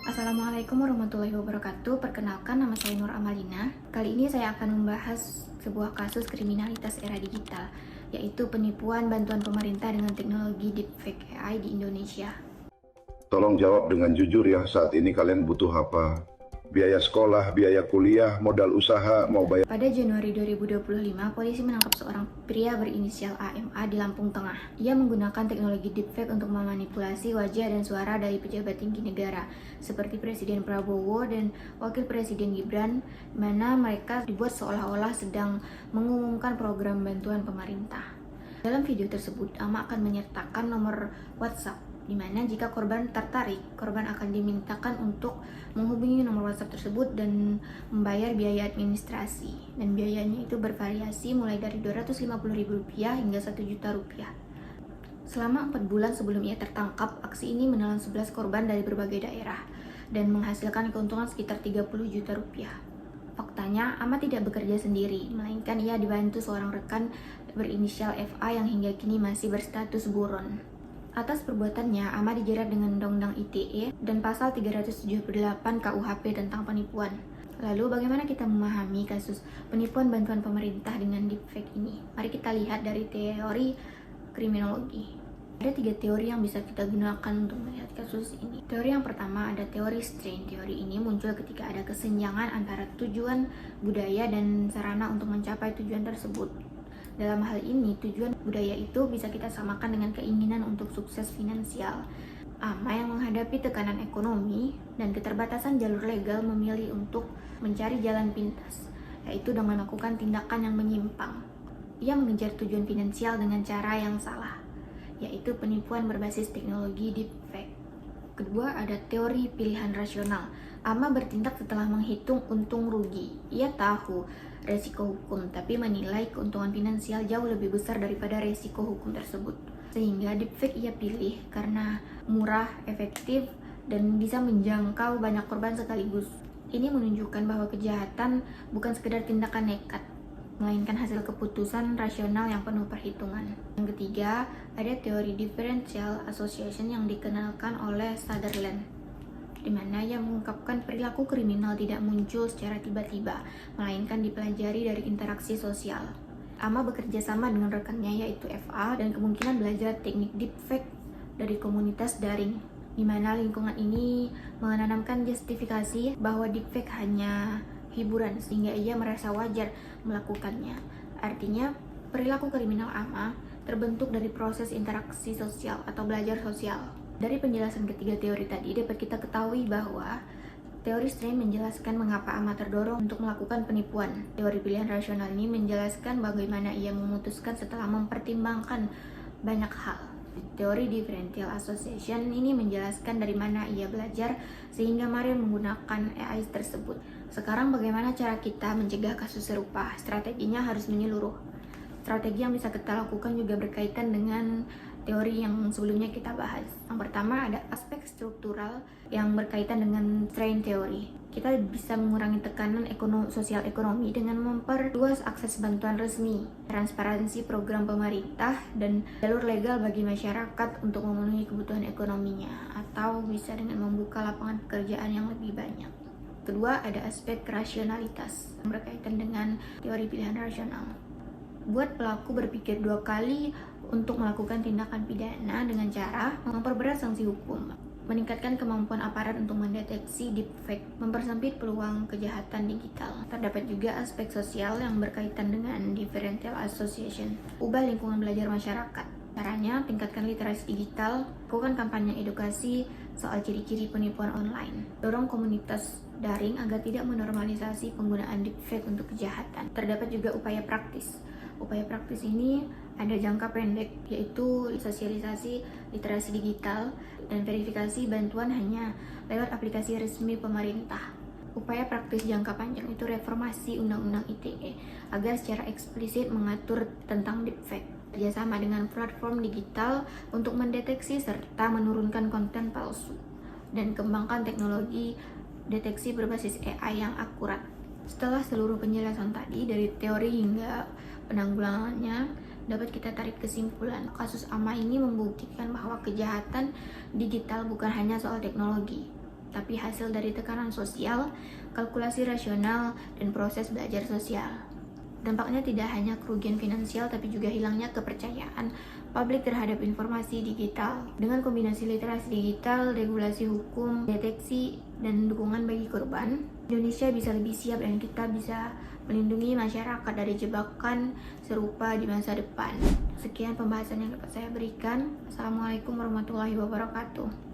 Assalamualaikum warahmatullahi wabarakatuh. Perkenalkan, nama saya Nur Amalina. Kali ini saya akan membahas sebuah kasus kriminalitas era digital, yaitu penipuan bantuan pemerintah dengan teknologi deepfake AI di Indonesia. Tolong jawab dengan jujur ya, saat ini kalian butuh apa? Biaya sekolah, biaya kuliah, modal usaha, mau bayar. Pada Januari 2025, polisi menangkap seorang pria berinisial AMA di Lampung Tengah. Ia menggunakan teknologi deepfake untuk memanipulasi wajah dan suara dari pejabat tinggi negara, seperti Presiden Prabowo dan Wakil Presiden Gibran, mana mereka dibuat seolah-olah sedang mengumumkan program bantuan pemerintah. Dalam video tersebut, AMA akan menyertakan nomor WhatsApp, di mana jika korban tertarik, korban akan dimintakan untuk menghubungi nomor WhatsApp tersebut dan membayar biaya administrasi. Dan biayanya itu bervariasi mulai dari Rp250.000 hingga Rp1.000.000. Selama 4 bulan sebelum ia tertangkap, aksi ini menelan 11 korban dari berbagai daerah dan menghasilkan keuntungan sekitar Rp30 juta. Faktanya, AMA tidak bekerja sendiri, melainkan ia dibantu seorang rekan berinisial FA yang hingga kini masih berstatus buron. Atas perbuatannya, AMA dijerat dengan Undang-Undang ITE dan Pasal 378 KUHP tentang penipuan. Lalu, bagaimana kita memahami kasus penipuan bantuan pemerintah dengan deepfake ini? Mari kita lihat dari teori kriminologi. Ada 3 teori yang bisa kita gunakan untuk melihat kasus ini. Teori yang pertama ada teori strain. Teori ini muncul ketika ada kesenjangan antara tujuan budaya dan sarana untuk mencapai tujuan tersebut. Dalam hal ini, tujuan budaya itu bisa kita samakan dengan keinginan untuk sukses finansial. AMA yang menghadapi tekanan ekonomi dan keterbatasan jalur legal memilih untuk mencari jalan pintas, yaitu dengan melakukan tindakan yang menyimpang. Ia mengejar tujuan finansial dengan cara yang salah, yaitu penipuan berbasis teknologi deepfake. Kedua, ada teori pilihan rasional. AMA bertindak setelah menghitung untung rugi. Ia tahu resiko hukum, tapi menilai keuntungan finansial jauh lebih besar daripada resiko hukum tersebut. Sehingga deepfake ia pilih karena murah, efektif, dan bisa menjangkau banyak korban sekaligus. Ini menunjukkan bahwa kejahatan bukan sekedar tindakan nekat, melainkan hasil keputusan rasional yang penuh perhitungan. Yang ketiga, ada teori differential association yang dikenalkan oleh Sutherland, di mana ia mengungkapkan perilaku kriminal tidak muncul secara tiba-tiba, melainkan dipelajari dari interaksi sosial. AMA bekerja sama dengan rekannya yaitu FA dan kemungkinan belajar teknik deepfake dari komunitas daring, di mana lingkungan ini menanamkan justifikasi bahwa deepfake hanya hiburan sehingga ia merasa wajar melakukannya. Artinya, perilaku kriminal AMA terbentuk dari proses interaksi sosial atau belajar sosial. Dari penjelasan ketiga teori tadi dapat kita ketahui bahwa teori strain menjelaskan mengapa AMA terdorong untuk melakukan penipuan. Teori pilihan rasional ini menjelaskan bagaimana ia memutuskan setelah mempertimbangkan banyak hal. Teori differential association ini menjelaskan dari mana ia belajar sehingga Mario menggunakan AI tersebut. Sekarang bagaimana cara kita mencegah kasus serupa? Strateginya harus menyeluruh. Strategi yang bisa kita lakukan juga berkaitan dengan teori yang sebelumnya kita bahas. Yang pertama ada aspek struktural yang berkaitan dengan strain teori. Kita bisa mengurangi tekanan sosial ekonomi dengan memperluas akses bantuan resmi, transparansi program pemerintah, dan jalur legal bagi masyarakat untuk memenuhi kebutuhan ekonominya, atau bisa dengan membuka lapangan pekerjaan yang lebih banyak. Kedua, ada aspek rasionalitas yang berkaitan dengan teori pilihan rasional. Buat pelaku berpikir 2 kali untuk melakukan tindakan pidana dengan cara memperberat sanksi hukum, meningkatkan kemampuan aparat untuk mendeteksi deepfake, mempersempit peluang kejahatan digital. Terdapat juga aspek sosial yang berkaitan dengan differential association, ubah lingkungan belajar masyarakat. Caranya, tingkatkan literasi digital, lakukan kampanye edukasi soal ciri-ciri penipuan online, dorong komunitas daring agar tidak menormalisasi penggunaan deepfake untuk kejahatan. Terdapat juga upaya praktis. Upaya praktis ini ada jangka pendek, yaitu sosialisasi literasi digital dan verifikasi bantuan hanya lewat aplikasi resmi pemerintah. Upaya praktis jangka panjang itu reformasi Undang-Undang ITE agar secara eksplisit mengatur tentang deepfake. Kerjasama dengan platform digital untuk mendeteksi serta menurunkan konten palsu, dan kembangkan teknologi deteksi berbasis AI yang akurat. Setelah seluruh penjelasan tadi dari teori hingga penanggulangannya, dapat kita tarik kesimpulan kasus AMA ini membuktikan bahwa kejahatan digital bukan hanya soal teknologi, tapi hasil dari tekanan sosial, kalkulasi rasional, dan proses belajar sosial. Dampaknya tidak hanya kerugian finansial, tapi juga hilangnya kepercayaan publik terhadap informasi digital. Dengan kombinasi literasi digital, regulasi hukum, deteksi, dan dukungan bagi korban, Indonesia bisa lebih siap dan kita bisa melindungi masyarakat dari jebakan serupa di masa depan. Sekian pembahasan yang dapat saya berikan. Assalamualaikum warahmatullahi wabarakatuh.